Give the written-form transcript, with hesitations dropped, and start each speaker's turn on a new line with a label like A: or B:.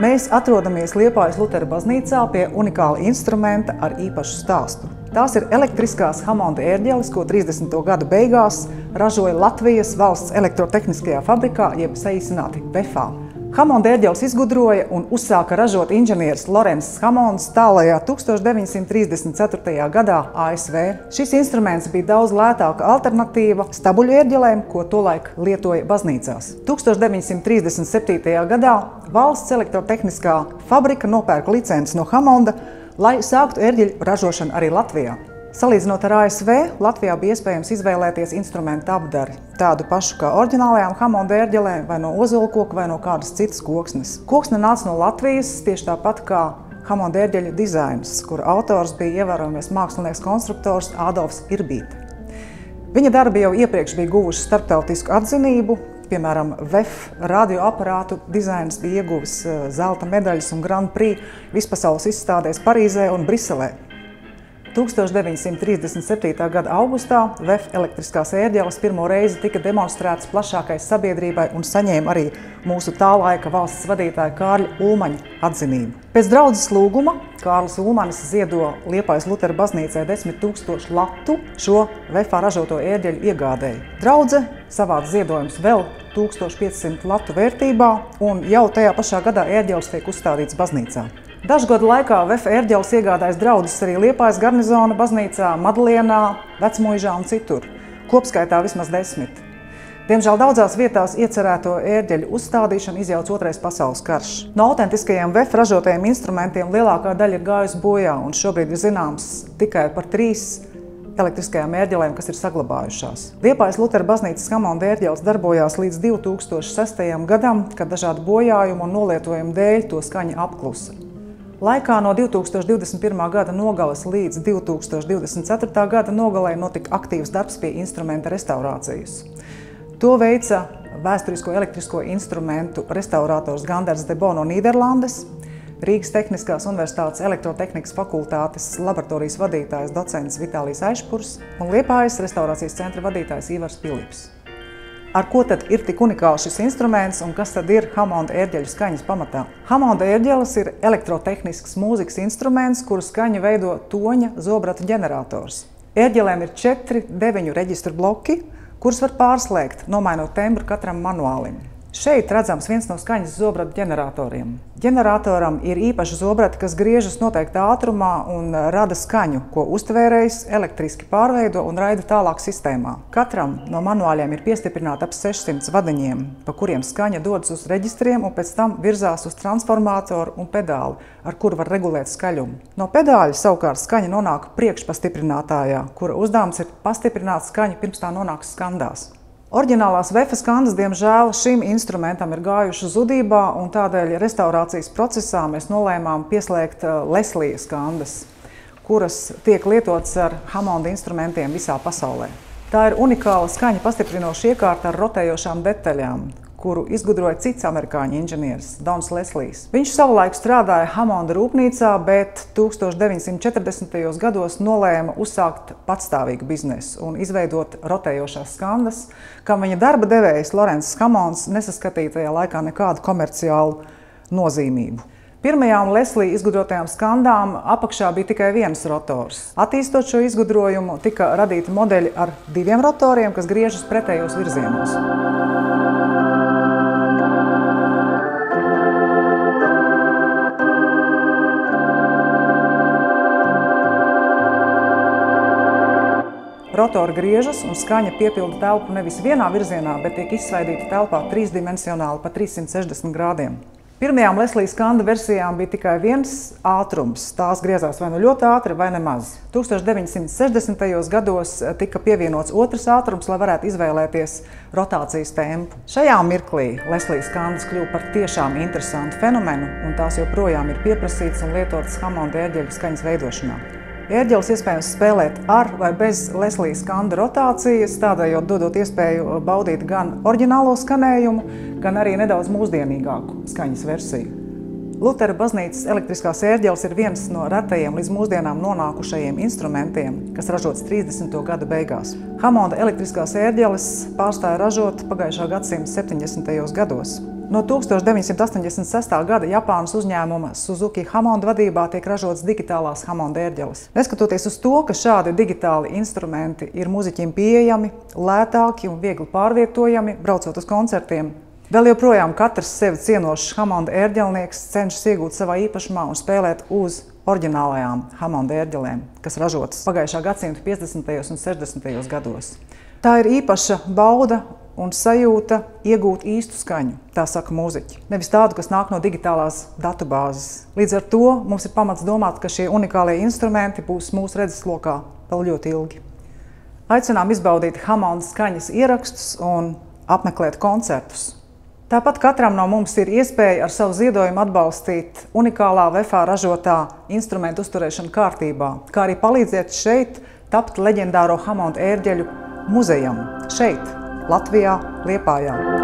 A: Mēs atrodamies Liepājas Lutera baznīcā pie unikāla instrumenta ar īpašu stāstu. Tās ir elektriskās Hammonda ērģeles, ko 30. gadu beigās ražoja Latvijas valsts elektrotehniskajā fabrikā, jeb saīsināti VEFā. Hammonda ērģeles izgudroja un uzsāka ražot inženieris Lorenss Hammonds tālajā 1934. gadā ASV. Šis instruments bija daudz lētāka alternatīva stabuļu ērģelēm, ko tolaik lietoja baznīcās. 1937. gadā valsts elektrotehniskā fabrika nopērka licenci no Hammonda, lai sāktu ērģeļu ražošanu arī Latvijā. Salīdzinot ar ASV, Latvijā bija iespējams izvēlēties instrumentu apdari, tādu pašu kā oriģinālajām Hammonda ērģelēm, vai no ozolkoka, vai no kādas citas koksnes. Koksne nāca no Latvijas, tieši tāpat kā Hammonda ērģeļu dizains, kura autors bija ievērojamies mākslinieks konstruktors Ādolfs Irbīte. Viņa darbi jau iepriekš bija guvuši starptautisku atzinību, piemēram, VEF radioaparātu dizains bija ieguvis zelta medaļas un Grand Prix vispasaules izstādēs Parīzē un Briselē. 1937. gada augustā VEF elektriskās ērģeles pirmo reizi tika demonstrētas plašākai sabiedrībai un saņēma arī mūsu tā laika valsts vadītāja Kārļa Ulmaņa atzinību. Pēc draudzes lūguma Kārlis Ulmanis ziedo Liepājas Lutera baznīcai 10 000 latu šo VEFā ražoto ērģeļu iegādēji. Draudze savāca ziedojumus vēl 1500 latu vērtībā, un jau tajā pašā gadā ērģeles tiek uzstādīts baznīcā. Dažu gadu laikā VEF ērģeles iegādājas draudzes arī Liepājas garnizona baznīcā, Madlienā, Vecmuižā un citur. Kopskaitā vismaz 10. Diemžēl daudzās vietās iecerēto ērģeļu uzstādīšanu izjauca Otrais pasaules karš. No autentiskajiem VEF ražotajiem instrumentiem lielākā daļa ir gājusi bojā, un šobrīd ir zināms tikai par 3 elektriskajām ērģelēm, kas ir saglabājušās. Liepājas Lutera baznīcas Hammonda ērģeles darbojās līdz 2006. gadam, kad dažādu bojājumu un nolietojumu dēļ to skaņa apklusa. Laikā no 2021. gada nogales līdz 2024. gada nogalē notika aktīvs darbs pie instrumenta restaurācijas. To veica vēsturisko elektrisko instrumentu restaurātors Ganders de Bo no Nīderlandes, Rīgas Tehniskās universitātes elektrotehnikas fakultātes laboratorijas vadītājs docents Vitālijs Aišpurs un Liepājas restaurācijas centra vadītājs Ivars Pilips. Ar ko tad ir tik unikāls šis instruments un kas tad ir Hammonda ērģeļu skaņas pamatā? Hammonda ērģeles ir elektrotehnisks mūzikas instruments, kuru skaņu veido toņa zobrata ģenerators. Ērģelēm ir 4 9 reģistru bloki, kurus var pārslēgt, nomainot tembru katram manuālim. Šeit redzams viens no skaņas zobrata ģeneratoriem. Ģeneratoram ir īpaša zobrata, kas griežas noteiktā ātrumā un rada skaņu, ko uztvērējs elektriski pārveido un raida tālāk sistēmā. Katram no manuāļiem ir piestiprināti ap 600 vadiņiem, pa kuriem skaņa dodas uz reģistriem un pēc tam virzās uz transformātoru un pedāli, ar kuru var regulēt skaļumu. No pedāļa savukārt skaņa nonāk priekšpastiprinātājā, kura uzdevums ir pastiprināt skaņu pirms tā nonāks skandās. Oriģinālās VEFA skandas, diemžēl, šim instrumentam ir gājušas zudībā, un tādēļ restaurācijas procesā mēs nolēmām pieslēgt Leslie skandas, kuras tiek lietotas ar Hammonda instrumentiem visā pasaulē. Tā ir unikāla skaņa pastiprinoša iekārta ar rotējošām detaļām, kuru izgudroja cits amerikāņu inženieris, Dons Leslijs. Viņš savulaik strādāja Hammonda rūpnīcā, bet 1940. gados nolēma uzsākt patstāvīgu biznesu un izveidot rotējošās skandas, kam viņa darba devējs Lorenss Hammonds nesaskatīja tajā laikā nekādu komerciālu nozīmību. Pirmajām Leslie izgudrotajām skandām apakšā bija tikai viens rotors. Attīstot šo izgudrojumu, tika radīti modeļi ar 2 rotoriem, kas griežas pretējos virzienos. Rotori griežas un skaņa piepilda telpu nevis vienā virzienā, bet tiek izsvaidīta telpā trīsdimensionāli pa 360 grādiem. Pirmajām Leslie skanda versijām bija tikai viens ātrums. Tās griezās vai nu ļoti ātri, vai nemaz. 1960. gados tika pievienots otrs ātrums, lai varētu izvēlēties rotācijas tempu. Šajā mirklī Leslie skandas kļuva par tiešām interesantu fenomenu, un tās joprojām ir pieprasītas un lietotas Hammonda ērģeļu skaņas veidošanā. Ērģeles iespējams spēlēt ar vai bez Leslie skanda rotācijas, tādējot dodot iespēju baudīt gan oriģinālo skanējumu, gan arī nedaudz mūsdienīgāku skaņas versiju. Lutera baznīcas elektriskās ērģeles ir viens no retajiem līdz mūsdienām nonākušajiem instrumentiem, kas ražots 30. gada beigās. Hammonda elektriskās ērģeles pārstāja ražot pagājušā gadsimta 70. gados. No 1986. gada Japānas uzņēmuma Suzuki Hammond vadībā tiek ražotas digitālās Hammonda ērģeles. Neskatoties uz to, ka šādi digitāli instrumenti ir muziķiem pieejami, lētāki un viegli pārvietojami, braucot uz koncertiem, vēl joprojām katrs sevi cienošs Hammonda ērģelnieks cenšas iegūt savā īpašumā un spēlēt uz oriģinālajām Hammonda ērģelēm, kas ražotas pagājušā gadsimta 50. un 60. gados. Tā ir īpaša bauda un sajūta iegūt īstu skaņu, tā saka mūziķi, nevis tādu, kas nāk no digitālās datubāzes. Līdz ar to mums ir pamats domāt, ka šie unikālie instrumenti būs mūsu redzeslokā vēl ļoti ilgi. Aicinām izbaudīt Hammonda skaņas ierakstus un apmeklēt koncertus. Tāpat katram no mums ir iespēja ar savu ziedojumu atbalstīt unikālā VEFā ražotā instrumentu uzturēšanu kārtībā, kā arī palīdzēt šeit tapt leģendāro Hammonda ērģeļu muzejam, šeit, Latvijā, Liepājā.